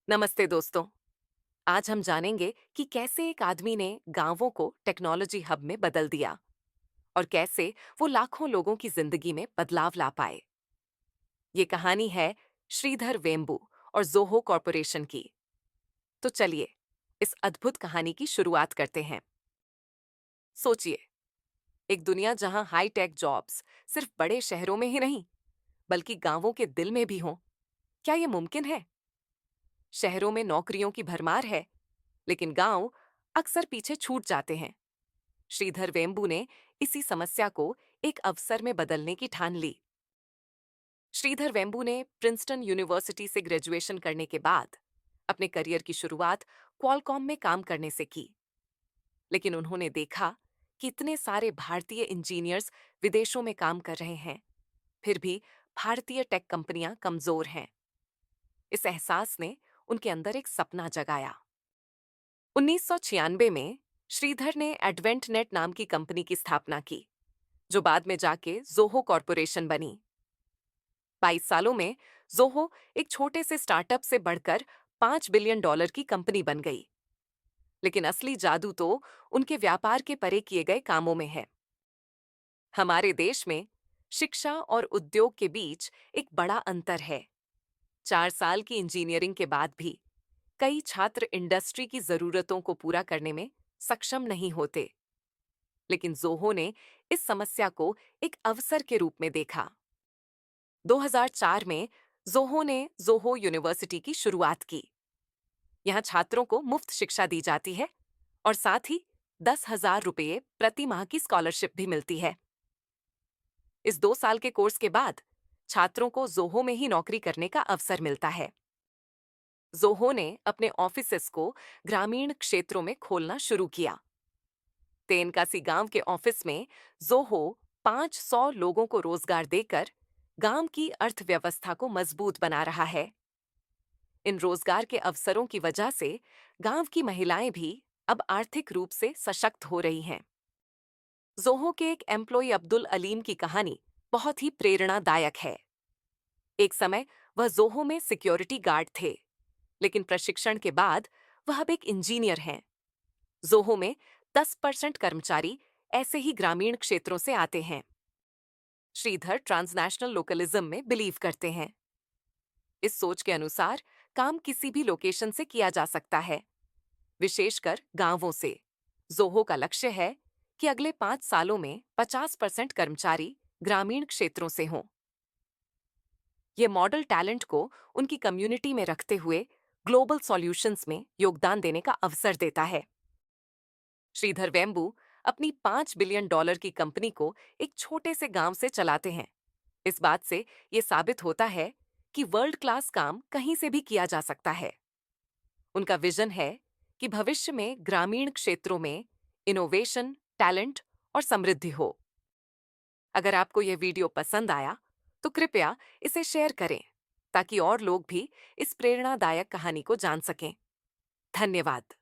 नमस्ते दोस्तों। आज हम जानेंगे कि कैसे एक आदमी ने गांवों को टेक्नोलॉजी हब में बदल दिया और कैसे वो लाखों लोगों की जिंदगी में बदलाव ला पाए। ये कहानी है श्रीधर वेम्बू और जोहो कॉरपोरेशन की। तो चलिए इस अद्भुत कहानी की शुरुआत करते हैं। सोचिए, एक दुनिया जहां हाई टेक जॉब्स सिर्फ बड़े शहरों में ही नहीं बल्कि गांवों के दिल में भी हों। क्या ये मुमकिन है? शहरों में नौकरियों की भरमार है, लेकिन गांव अक्सर पीछे छूट जाते हैं। श्रीधर वेम्बू ने इसी समस्या को एक अवसर में बदलने की ठान ली। श्रीधर वेम्बू ने प्रिंसटन यूनिवर्सिटी से ग्रेजुएशन करने के बाद अपने करियर की शुरुआत क्वालकॉम में काम करने से की। लेकिन उन्होंने देखा कि इतने सारे भारतीय इंजीनियर्स विदेशों में काम कर रहे हैं, फिर भी भारतीय टेक कंपनियां कमजोर हैं। इस एहसास ने उनके अंदर एक सपना जगाया। 1996 में श्रीधर ने एडवेंट नेट नाम की कंपनी की स्थापना की, जो बाद में जाके जोहो कॉरपोरेशन बनी। 22 सालों में जोहो एक छोटे से स्टार्टअप से बढ़कर $5 बिलियन की कंपनी बन गई। लेकिन असली जादू तो उनके व्यापार के परे किए गए कामों में है। हमारे देश में शिक्षा और उद्योग के बीच एक बड़ा अंतर है। 4 साल की इंजीनियरिंग के बाद भी कई छात्र इंडस्ट्री की जरूरतों को पूरा करने में सक्षम नहीं होते। लेकिन जोहो ने इस समस्या को एक अवसर के रूप में देखा। 2004 में जोहो ने जोहो यूनिवर्सिटी की शुरुआत की। यहाँ छात्रों को मुफ्त शिक्षा दी जाती है और साथ ही 10,000 रुपये प्रति माह की स्कॉलरशिप भी मिलती है। इस 2 साल के कोर्स के बाद छात्रों को जोहो में ही नौकरी करने का अवसर मिलता है। जोहो ने अपने ऑफिसेस को ग्रामीण क्षेत्रों में खोलना शुरू किया। तेनकासी गांव के ऑफिस में जोहो 500 लोगों को रोजगार देकर गांव की अर्थव्यवस्था को मजबूत बना रहा है। इन रोजगार के अवसरों की वजह से गांव की महिलाएं भी अब आर्थिक रूप से सशक्त हो रही हैं। जोहो के एक एम्प्लॉय अब्दुल अलीम की कहानी बहुत ही प्रेरणादायक है। एक समय वह जोहो में सिक्योरिटी गार्ड थे, लेकिन प्रशिक्षण के बाद वह अब एक इंजीनियर हैं। जोहो में 10% कर्मचारी ऐसे ही ग्रामीण क्षेत्रों से आते हैं। श्रीधर ट्रांसनेशनल लोकलिज्म में बिलीव करते हैं। इस सोच के अनुसार काम किसी भी लोकेशन से किया जा सकता है, विशेषकर गांवों से। जोहो का लक्ष्य है कि अगले 5 सालों में 50% कर्मचारी ग्रामीण क्षेत्रों से हों। यह मॉडल टैलेंट को उनकी कम्युनिटी में रखते हुए ग्लोबल सॉल्यूशंस में योगदान देने का अवसर देता है। श्रीधर वेम्बू अपनी $5 बिलियन की कंपनी को एक छोटे से गांव से चलाते हैं। इस बात से यह साबित होता है कि वर्ल्ड क्लास काम कहीं से भी किया जा सकता है। उनका विजन है कि भविष्य में ग्रामीण क्षेत्रों में इनोवेशन, टैलेंट और समृद्धि हो। अगर आपको यह वीडियो पसंद आया तो कृपया इसे शेयर करें ताकि और लोग भी इस प्रेरणादायक कहानी को जान सकें। धन्यवाद।